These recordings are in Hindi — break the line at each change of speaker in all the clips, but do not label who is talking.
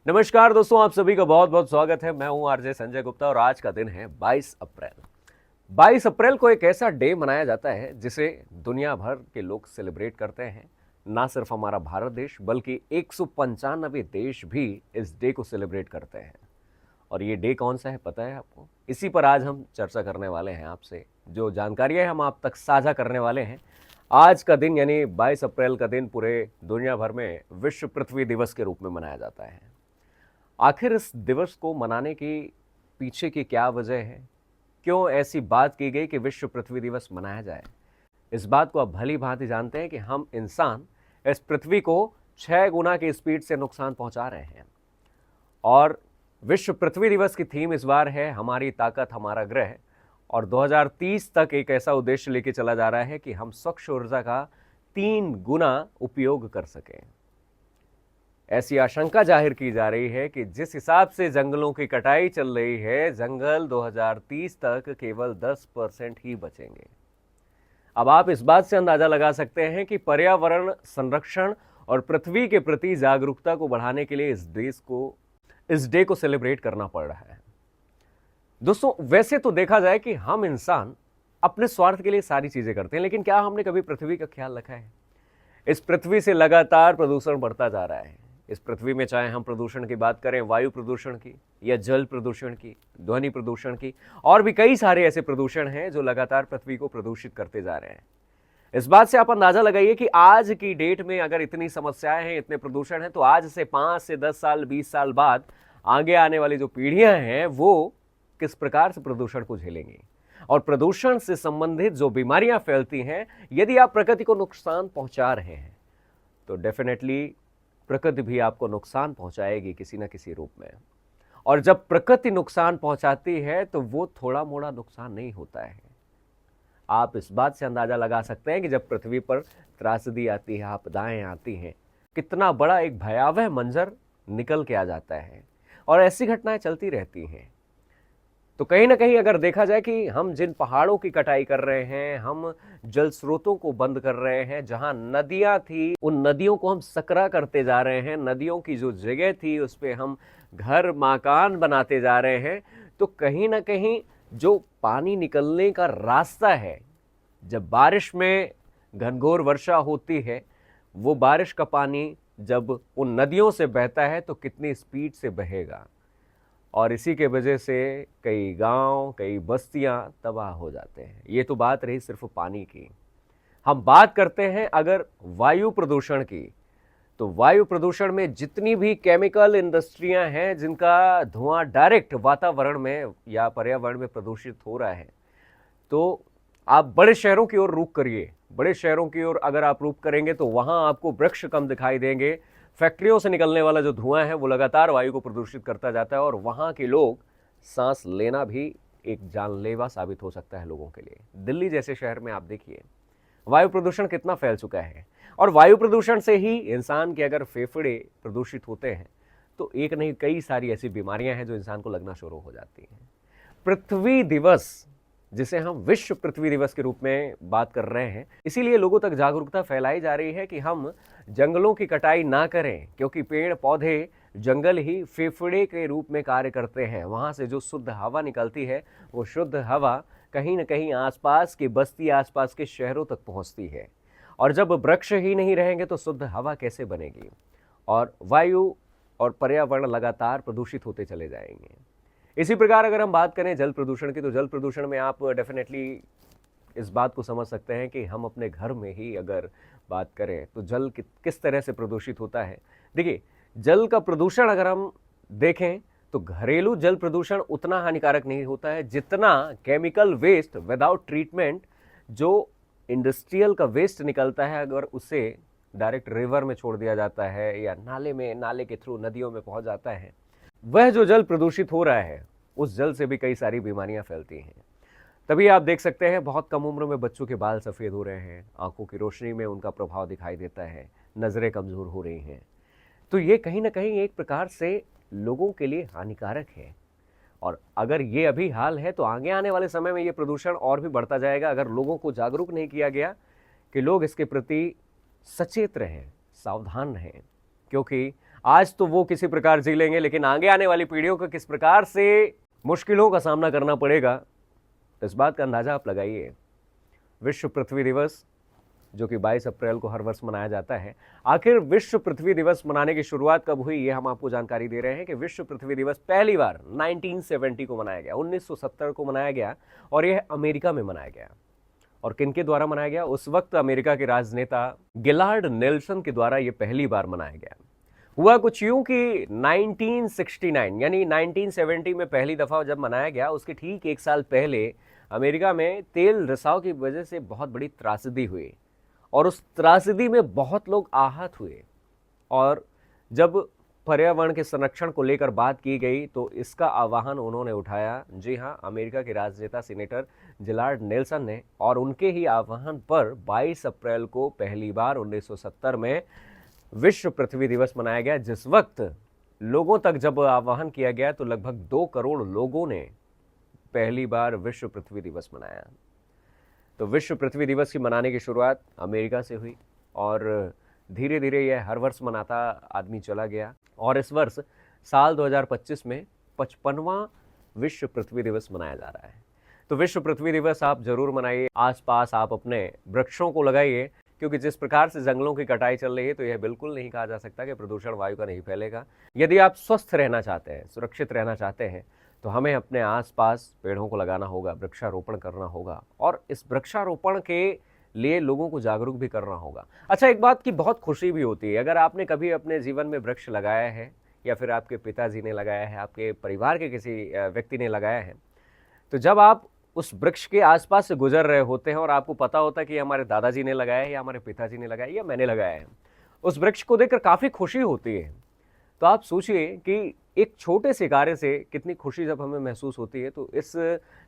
नमस्कार दोस्तों, आप सभी का बहुत बहुत स्वागत है। मैं हूं आरजे संजय गुप्ता और आज का दिन है 22 अप्रैल। 22 अप्रैल को एक ऐसा डे मनाया जाता है जिसे दुनिया भर के लोग सेलिब्रेट करते हैं। ना सिर्फ हमारा भारत देश बल्कि 195 देश भी इस डे को सेलिब्रेट करते हैं। और ये डे कौन सा है पता है आपको? इसी पर आज हम चर्चा करने वाले हैं। आपसे जो जानकारियां हम आप तक साझा करने वाले हैं। आज का दिन यानी 22 अप्रैल का दिन पूरे दुनिया भर में विश्व पृथ्वी दिवस के रूप में मनाया जाता है। आखिर इस दिवस को मनाने की पीछे की क्या वजह है? क्यों ऐसी बात की गई कि विश्व पृथ्वी दिवस मनाया जाए? इस बात को आप भली भांति जानते हैं कि हम इंसान इस पृथ्वी को 6 गुना की स्पीड से नुकसान पहुंचा रहे हैं। और विश्व पृथ्वी दिवस की थीम इस बार है हमारी ताकत हमारा ग्रह। और 2030 तक एक ऐसा उद्देश्य लेके चला जा रहा है कि हम स्वच्छ ऊर्जा का 3 गुना उपयोग कर सकें। ऐसी आशंका जाहिर की जा रही है कि जिस हिसाब से जंगलों की कटाई चल रही है, जंगल 2030 तक केवल 10% ही बचेंगे। अब आप इस बात से अंदाजा लगा सकते हैं कि पर्यावरण संरक्षण और पृथ्वी के प्रति जागरूकता को बढ़ाने के लिए इस डे को सेलिब्रेट करना पड़ रहा है। दोस्तों, वैसे तो देखा जाए कि हम इंसान अपने स्वार्थ के लिए सारी चीजें करते हैं, लेकिन क्या हमने कभी पृथ्वी का ख्याल रखा है? इस पृथ्वी से लगातार प्रदूषण बढ़ता जा रहा है। इस पृथ्वी में चाहे हम प्रदूषण की बात करें, वायु प्रदूषण की या जल प्रदूषण की, ध्वनि प्रदूषण की, और भी कई सारे ऐसे प्रदूषण हैं जो लगातार पृथ्वी को प्रदूषित करते जा रहे हैं। इस बात से आप अंदाजा लगाइए कि आज की डेट में अगर इतनी समस्याएं हैं, इतने प्रदूषण हैं, तो आज से 5 से 10 साल 20 साल बाद आगे आने वाली जो पीढ़ियां हैं वो किस प्रकार से प्रदूषण को झेलेंगी। और प्रदूषण से संबंधित जो बीमारियां फैलती हैं, यदि आप प्रकृति को नुकसान पहुंचा रहे हैं तो डेफिनेटली प्रकृति भी आपको नुकसान पहुंचाएगी किसी न किसी रूप में। और जब प्रकृति नुकसान पहुंचाती है तो वो थोड़ा मोड़ा नुकसान नहीं होता है। आप इस बात से अंदाजा लगा सकते हैं कि जब पृथ्वी पर त्रासदी आती है, आपदाएं आती हैं, कितना बड़ा एक भयावह मंजर निकल के आ जाता है। और ऐसी घटनाएं चलती रहती हैं। तो कहीं ना कहीं अगर देखा जाए कि हम जिन पहाड़ों की कटाई कर रहे हैं, हम जल स्रोतों को बंद कर रहे हैं, जहां नदियां थी उन नदियों को हम सकरा करते जा रहे हैं, नदियों की जो जगह थी उस पे हम घर मकान बनाते जा रहे हैं, तो कहीं ना कहीं जो पानी निकलने का रास्ता है, जब बारिश में घनघोर वर्षा होती है, वो बारिश का पानी जब उन नदियों से बहता है तो कितनी स्पीड से बहेगा। और इसी के वजह से कई गांव, कई बस्तियां तबाह हो जाते हैं। ये तो बात रही सिर्फ पानी की। हम बात करते हैं अगर वायु प्रदूषण की, तो वायु प्रदूषण में जितनी भी केमिकल इंडस्ट्रियां हैं जिनका धुआं डायरेक्ट वातावरण में या पर्यावरण में प्रदूषित हो रहा है, तो आप बड़े शहरों की ओर रुख करिए। बड़े शहरों की ओर अगर आप रुख करेंगे तो वहां आपको वृक्ष कम दिखाई देंगे। फैक्ट्रियों से निकलने वाला जो धुआं है वो लगातार वायु को प्रदूषित करता जाता है और वहां के लोग सांस लेना भी एक जानलेवा साबित हो सकता है लोगों के लिए। दिल्ली जैसे शहर में आप देखिए वायु प्रदूषण कितना फैल चुका है। और वायु प्रदूषण से ही इंसान के अगर फेफड़े प्रदूषित होते हैं तो एक नहीं कई सारी ऐसी बीमारियां हैं जो इंसान को लगना शुरू हो जाती हैं। पृथ्वी दिवस, जिसे हम विश्व पृथ्वी दिवस के रूप में बात कर रहे हैं, इसीलिए लोगों तक जागरूकता फैलाई जा रही है कि हम जंगलों की कटाई ना करें, क्योंकि पेड़ पौधे, जंगल ही फेफड़े के रूप में कार्य करते हैं। वहां से जो शुद्ध हवा निकलती है वो शुद्ध हवा कहीं ना कहीं आसपास की बस्ती, आसपास के शहरों तक पहुंचती है। और जब वृक्ष ही नहीं रहेंगे तो शुद्ध हवा कैसे बनेगी? और वायु और पर्यावरण लगातार प्रदूषित होते चले जाएंगे। इसी प्रकार अगर हम बात करें जल प्रदूषण की, तो जल प्रदूषण में आप डेफिनेटली इस बात को समझ सकते हैं कि हम अपने घर में ही अगर बात करें तो जल किस तरह से प्रदूषित होता है। देखिए, जल का प्रदूषण अगर हम देखें तो घरेलू जल प्रदूषण उतना हानिकारक नहीं होता है जितना केमिकल वेस्ट विदाउट ट्रीटमेंट, जो इंडस्ट्रियल का वेस्ट निकलता है, अगर उसे डायरेक्ट रिवर में छोड़ दिया जाता है या नाले के थ्रू नदियों में पहुंच जाता है, वह जो जल प्रदूषित हो रहा है उस जल से भी कई सारी बीमारियां फैलती हैं। तभी आप देख सकते हैं बहुत कम उम्र में बच्चों के बाल सफ़ेद हो रहे हैं, आंखों की रोशनी में उनका प्रभाव दिखाई देता है, नज़रें कमज़ोर हो रही हैं। तो ये कहीं ना कहीं एक प्रकार से लोगों के लिए हानिकारक है। और अगर ये अभी हाल है तो आगे आने वाले समय में ये प्रदूषण और भी बढ़ता जाएगा अगर लोगों को जागरूक नहीं किया गया कि लोग इसके प्रति सचेत रहें, सावधान रहें। क्योंकि आज तो वो किसी प्रकार जी लेंगे, लेकिन आगे आने वाली पीढ़ियों को किस प्रकार से मुश्किलों का सामना करना पड़ेगा, इस बात का अंदाजा आप लगाइए। विश्व पृथ्वी दिवस जो कि 22 अप्रैल को हर वर्ष मनाया जाता है, आखिर विश्व पृथ्वी दिवस मनाने की शुरुआत कब हुई, ये हम आपको जानकारी दे रहे हैं कि विश्व पृथ्वी दिवस पहली बार 1970 को मनाया गया, 1970 को मनाया गया, और यह अमेरिका में मनाया गया। और किनके द्वारा मनाया गया? उस वक्त अमेरिका के राजनेता गिलार्ड नेल्सन के द्वारा यह पहली बार मनाया गया। हुआ कुछ यूं कि 1969 यानी 1970 में पहली दफा जब मनाया गया, उसके ठीक एक साल पहले अमेरिका में तेल रिसाव की वजह से बहुत बड़ी त्रासदी हुई, और उस त्रासदी में बहुत लोग आहत हुए। और जब पर्यावरण के संरक्षण को लेकर बात की गई तो इसका आह्वान उन्होंने उठाया, जी हां, अमेरिका के राजनेता सीनेटर गिलार्ड नेल्सन ने। और उनके ही आह्वान पर 22 अप्रैल को पहली बार 1970 में विश्व पृथ्वी दिवस मनाया गया। जिस वक्त लोगों तक जब आह्वान किया गया तो लगभग 2 करोड़ लोगों ने पहली बार विश्व पृथ्वी दिवस मनाया। तो विश्व पृथ्वी दिवस की मनाने की शुरुआत अमेरिका से हुई, और धीरे धीरे यह हर वर्ष मनाता आदमी चला गया, और इस वर्ष साल 2025 में 55वां विश्व पृथ्वी दिवस मनाया जा रहा है। तो विश्व पृथ्वी दिवस आप जरूर मनाइए, आसपास आप अपने वृक्षों को लगाइए, क्योंकि जिस प्रकार से जंगलों की कटाई चल रही है तो यह बिल्कुल नहीं कहा जा सकता कि प्रदूषण वायु का नहीं फैलेगा। यदि आप स्वस्थ रहना चाहते हैं, सुरक्षित रहना चाहते हैं, तो हमें अपने आसपास पेड़ों को लगाना होगा, वृक्षारोपण करना होगा, और इस वृक्षारोपण के लिए लोगों को जागरूक भी करना होगा। अच्छा, एक बात की बहुत खुशी भी होती है, अगर आपने कभी अपने जीवन में वृक्ष लगाया है, या फिर आपके पिताजी ने लगाया है, आपके परिवार के किसी व्यक्ति ने लगाया है, तो जब आप उस वृक्ष के आसपास से गुजर रहे होते हैं और आपको पता होता है कि हमारे दादाजी ने लगाया है, या हमारे पिताजी ने लगाया है, या मैंने लगाया है, उस वृक्ष को देखकर काफ़ी खुशी होती है। तो आप सोचिए कि एक छोटे से कार्य से कितनी खुशी जब हमें महसूस होती है, तो इस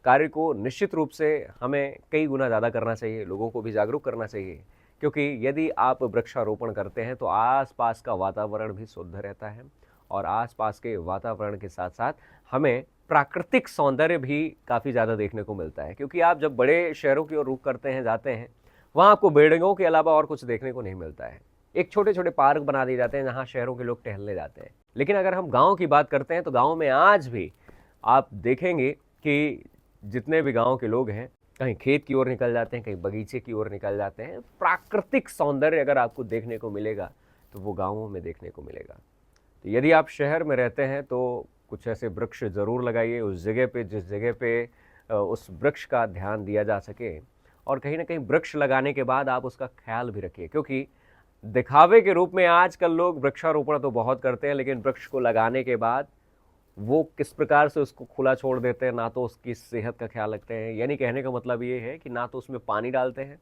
कार्य को निश्चित रूप से हमें कई गुना ज़्यादा करना चाहिए, लोगों को भी जागरूक करना चाहिए। क्योंकि यदि आप वृक्षारोपण करते हैं तो आसपास का वातावरण भी शुद्ध रहता है, और आसपास के वातावरण के साथ साथ हमें प्राकृतिक सौंदर्य भी काफ़ी ज़्यादा देखने को मिलता है। क्योंकि आप जब बड़े शहरों की ओर रुख करते हैं, जाते हैं, वहाँ आपको बिल्डिंगों के अलावा और कुछ देखने को नहीं मिलता है। एक छोटे छोटे पार्क बना दिए जाते हैं जहाँ शहरों के लोग टहलने जाते हैं। लेकिन अगर हम गांव की बात करते हैं तो गांव में आज भी आप देखेंगे कि जितने भी गांव के लोग हैं, कहीं खेत की ओर निकल जाते हैं, कहीं बगीचे की ओर निकल जाते हैं। प्राकृतिक सौंदर्य अगर आपको देखने को मिलेगा तो वो गाँवों में देखने को मिलेगा। तो यदि आप शहर में रहते हैं तो कुछ ऐसे वृक्ष ज़रूर लगाइए उस जगह पे जिस जगह पे उस वृक्ष का ध्यान दिया जा सके। और कहीं ना कहीं वृक्ष लगाने के बाद आप उसका ख्याल भी रखिए, क्योंकि दिखावे के रूप में आजकल लोग वृक्षारोपण तो बहुत करते हैं, लेकिन वृक्ष को लगाने के बाद वो किस प्रकार से उसको खुला छोड़ देते हैं, ना तो उसकी सेहत का ख्याल रखते हैं। यानी कहने का मतलब ये है कि ना तो उसमें पानी डालते हैं,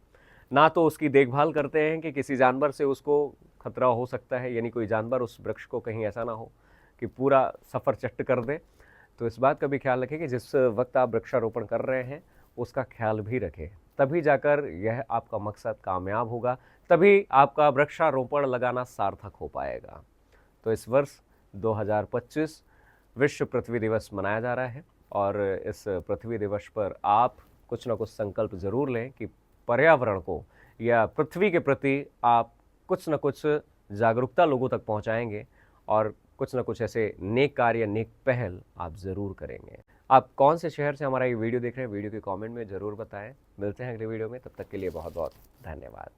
ना तो उसकी देखभाल करते हैं कि किसी जानवर से उसको खतरा हो सकता है, यानी कोई जानवर उस वृक्ष को कहीं ऐसा ना हो कि पूरा सफ़र चट्ट कर दे। तो इस बात का भी ख्याल रखें कि जिस वक्त आप वृक्षारोपण कर रहे हैं उसका ख्याल भी रखें, तभी जाकर यह आपका मकसद कामयाब होगा, तभी आपका वृक्षारोपण लगाना सार्थक हो पाएगा। तो इस वर्ष 2025 विश्व पृथ्वी दिवस मनाया जा रहा है, और इस पृथ्वी दिवस पर आप कुछ ना कुछ संकल्प जरूर लें कि पर्यावरण को या पृथ्वी के प्रति आप कुछ न कुछ जागरूकता लोगों तक पहुंचाएंगे, और कुछ ना कुछ ऐसे नेक कार्य, नेक पहल आप ज़रूर करेंगे। आप कौन से शहर से हमारा ये वीडियो देख रहे हैं, वीडियो के कमेंट में ज़रूर बताएं। मिलते हैं अगले वीडियो में, तब तक के लिए बहुत बहुत धन्यवाद।